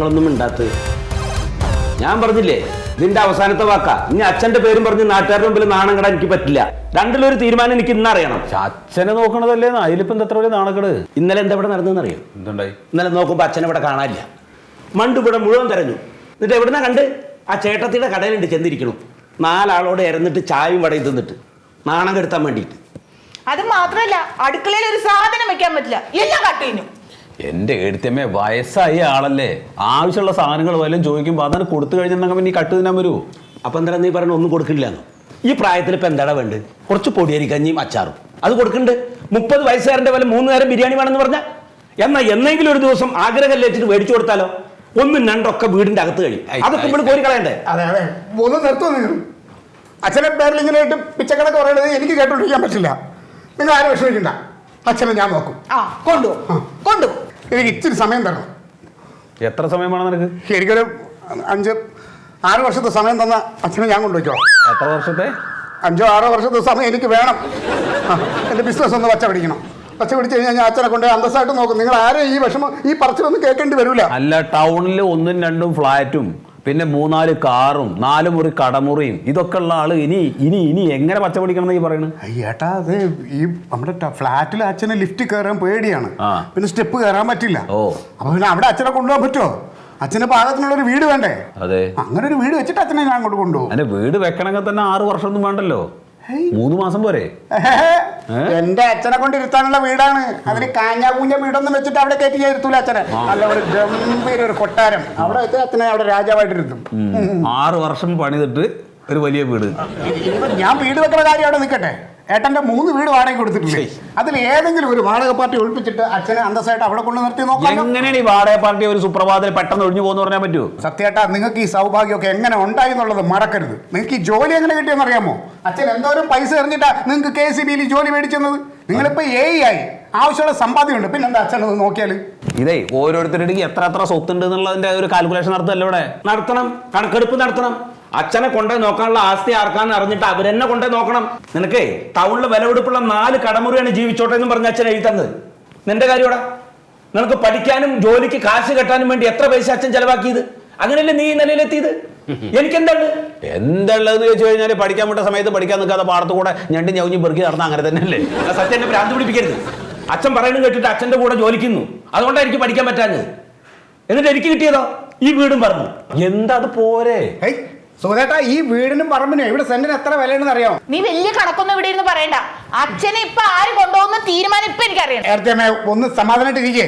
നിങ്ങളൊന്നും മിണ്ടാത്തത്? ഞാൻ പറഞ്ഞില്ലേ ഇതിന്റെ അവസാനത്തെ വാക്കാ. ഇനി അച്ഛന്റെ പേരും പറഞ്ഞ് നാട്ടുകാരുടെ മുമ്പിൽ നാണം കെടാൻ എനിക്ക് പറ്റില്ല. രണ്ടിലൊരു തീരുമാനം എനിക്ക് ഇന്നറിയണം. അച്ഛനെ നോക്കണതല്ലേ, അതിലിപ്പം എത്ര വലിയ നാണക്കേട്. ഇന്നലെ എന്താ ഇവിടെ നടന്നതെന്നറിയോ? എന്തുണ്ടായി? ഇന്നലെ നോക്കുമ്പോൾ അച്ഛനെ ഇവിടെ കാണാനില്ല. മണ്ട് ഇവിടെ മുഴുവൻ തെരഞ്ഞു. എന്നിട്ട് എവിടുന്ന കണ്ട്? ആ ചേട്ടത്തിയുടെ കടയിലുണ്ട് ചെന്നിരിക്കണം. 4 ആളോട് ഇറന്നിട്ട് ചായയും വടയും തിന്നിട്ട് നാണം കെടുത്താൻ വേണ്ടിയിട്ട്. അത് മാത്രമല്ല, അടുക്കളയിൽ ഒരു സാധനം വെക്കാൻ പറ്റില്ല, എല്ലാം കട്ടിനും. എന്റെ എഴുത്തമ്മേ, വയസ്സായ ആളല്ലേ, ആവശ്യമുള്ള സാധനങ്ങൾ വല്ലതും ചോദിക്കുമ്പോൾ അതാണ് കൊടുത്തു കഴിഞ്ഞിട്ടുണ്ടെങ്കിൽ നീ കട്ട് തിന്നാൻ വരുമോ? അപ്പം എന്താ നീ പറഞ്ഞ ഒന്നും കൊടുക്കില്ലെന്നോ? ഈ പ്രായത്തിൽ ഇപ്പം എന്താടാ വേണ്ടത്? കുറച്ച് പൊടിയരി കഞ്ഞിയും അച്ചാറും അത് കൊടുക്കുന്നുണ്ട്. 30 വയസ്സുകാരൻ്റെ പോലെ 3 നേരം ബിരിയാണി വേണമെന്ന് പറഞ്ഞാൽ എന്നാൽ എന്നെങ്കിലും ഒരു ദിവസം ആഗ്രഹം വെച്ചിട്ട് മേടിച്ചു കൊടുത്താലോ? 1 2 വീടിന്റെ അകത്ത് കഴിയും. അതൊക്കെ നമ്മൾ കോരി കളയണ്ടേ? അതെ അതെ, ഒന്ന് നിർത്തുമോ നിങ്ങൾ? അച്ഛനെ പേരിൽ ഇങ്ങനെ ഇട്ട് പിച്ചക്കണക്ക് പറയുന്നത് എനിക്ക് കേട്ടോണ്ടിരിക്കാൻ പറ്റില്ല. നിങ്ങൾ ആരും വിഷമിക്കണ്ട, അച്ഛനെ ഞാൻ നോക്കും. കൊണ്ടുപോകും. എനിക്ക് ഇച്ചിരി സമയം തരണം. എത്ര സമയമാണ് നിനക്ക്? എനിക്കൊരു 5-6 വർഷത്തെ സമയം തന്ന അച്ഛനെ ഞാൻ കൊണ്ടുപോയിക്കോ. എത്ര വർഷത്തെ? 5-6 വർഷത്തെ സമയം എനിക്ക് വേണം. എൻ്റെ ബിസിനസ് ഒന്ന് വച്ച പിടിക്കണം. വച്ച പിടിച്ച് കഴിഞ്ഞാൽ ഞാൻ അച്ഛനെ കൊണ്ട് അന്തസ്സായിട്ട് നോക്കും. നിങ്ങൾ ആരും ഈ വിഷമം ഈ പറച്ചിലൊന്നും കേൾക്കേണ്ടി വരില്ല. അല്ല, ടൗണിൽ 1 2 ഫ്ലാറ്റും പിന്നെ 3-4 കാറും 4 മുറി കടമുറിയും ഇതൊക്കെ ഉള്ള ആള് ഇനി ഇനി ഇനി എങ്ങനെ പച്ച പിടിക്കണം എന്ന് ഈ പറയുന്നത്? ഏട്ടാ, അത് ഈ നമ്മുടെ ഫ്ലാറ്റിൽ അച്ഛനെ ലിഫ്റ്റ് കയറാൻ പേടിയാണ്, പിന്നെ സ്റ്റെപ്പ് കയറാൻ പറ്റില്ല. അപ്പൊ പിന്നെ അവിടെ അച്ഛനെ കൊണ്ടുപോകാൻ പറ്റുമോ? അച്ഛന് പാകത്തിനുള്ളൊരു വീട് വേണ്ടേ? അതെ, അങ്ങനെ ഒരു വീട് വെച്ചിട്ട് അച്ഛനെ ഞാൻ അങ്ങോട്ട് കൊണ്ടുപോകും. അതിന് വീട് വെക്കണമെങ്കിൽ തന്നെ 6 വർഷമൊന്നും വേണ്ടല്ലോ, 3 മാസം പോരെ? എന്റെ അച്ഛനെ കൊണ്ട് ഇരുത്താനുള്ള വീടാണ്. അതിന് കാഞ്ഞ കൂഞ്ഞ വീടൊന്നും വെച്ചിട്ട് അവിടെ കയറ്റി ഞാൻ ഇരുത്തൂല അച്ഛനെ. നല്ല ഒരു ഗംഭീര ഒരു കൊട്ടാരം അവിടെ വെച്ച് അച്ഛനെ അവിടെ രാജാവായിട്ട് ഇരുത്തും. 6 വർഷം പണിതിട്ട് ഒരു വലിയ വീട്. ഞാൻ വീട് വെക്കുന്ന കാര്യം അവിടെ നിൽക്കട്ടെ. ഏട്ടന്റെ 3 വീട് വാടക കൊടുത്തിട്ടില്ലേ? അതിൽ ഏതെങ്കിലും ഒരു വാടക പാർട്ടി ഒഴിപ്പിച്ചിട്ട് അച്ഛനെ അന്തസ്സായിട്ട് അവിടെ കൊണ്ട് നിർത്തി നോക്കാം. എങ്ങനെയാണ് ഈ വാടക പാർട്ടി ഒരു സുപ്രഭാതത്തിൽ പെട്ടെന്ന് ഒഴിഞ്ഞു പോകുന്ന പറഞ്ഞാൽ പറ്റുമോ? സത്യേട്ടാ, നിങ്ങൾക്ക് ഈ സൗഭാഗ്യമൊക്കെ എങ്ങനെ ഉണ്ടായി എന്നുള്ളത് മറക്കരുത്. നിങ്ങൾക്ക് ഈ ജോലി എങ്ങനെ കിട്ടിയെന്ന് അറിയാമോ? അച്ഛൻ എന്തോരം പൈസ എറിഞ്ഞിട്ടാ നിങ്ങൾക്ക് KCBയിൽ ജോലി മേടിച്ചെന്നത്. നിങ്ങളിപ്പോ AI ആയി, ആവശ്യമുള്ള സമ്പാദ്യമുണ്ട്, പിന്നെന്താ അച്ഛനത് നോക്കിയാൽ? ഇതേ ഓരോരുത്തരുടെ എത്ര സ്വത്തുണ്ട് എന്നുള്ളതിന്റെ ഒരു കാൽക്കുലേഷൻ നടത്തല്ലോ ഇവിടെ. നടത്തണം, കണക്കെടുപ്പ് നടത്തണം. അച്ഛനെ കൊണ്ടേ നോക്കാനുള്ള ആസ്തി ആർക്കാന്ന് അറിഞ്ഞിട്ട് അവരെന്നെ കൊണ്ടേ നോക്കണം. നിനക്ക് ടൗണിലെ വിലപിടിപ്പുള്ള 4 കടമുറിയാണ് ജീവിച്ചോട്ടെ എന്ന് പറഞ്ഞ അച്ഛൻ എഴുതി തന്നത്. നിന്റെ കാര്യോടാ? നിനക്ക് പഠിക്കാനും ജോലിക്ക് കാശ് കെട്ടാനും വേണ്ടി എത്ര പൈസ അച്ഛൻ ചെലവാക്കിയത്? അങ്ങനെയല്ലേ നീ ഈ നിലയിലെത്തിയത്? എനിക്കെന്താണ് എന്തുള്ളതെന്ന് ചോദിച്ചു കഴിഞ്ഞാൽ പഠിക്കാൻ വിട്ട സമയത്ത് പഠിക്കാൻ നിൽക്കാതെ പാടത്ത് കൂടെ ഞണ്ടി ഞൗഞ്ഞി പെറുക്കി നടന്ന അങ്ങനെ തന്നെയല്ലേ? സത്യം എന്നെ ഭ്രാന്ത് പിടിപ്പിക്കരുത്. അച്ഛൻ പറയുന്നത് കേട്ടിട്ട് അച്ഛന്റെ കൂടെ ജോലിക്കുന്നു, അതുകൊണ്ടാണ് എനിക്ക് പഠിക്കാൻ പറ്റാഞ്ഞത്. എന്നിട്ട് എനിക്ക് കിട്ടിയതോ ഈ വീടും പറഞ്ഞു. എന്താ അത് പോരെ? സുഖേട്ടാ, ഈ വീടിനും പറമ്പിനും ഇവിടെ സെന്റിന് എത്ര വിലയാണെന്ന് അറിയാമോ? നീ വലിയ കണക്കൊന്നും ഇവിടെ ഇരുന്ന് പറയണ്ട. അച്ഛനെ ഇപ്പൊ ആര് കൊണ്ടുപോകുന്ന തീരുമാനം ഇപ്പൊ എനിക്കറിയണം. ഒന്ന് സമാധാനമായിട്ടിരിക്കേ.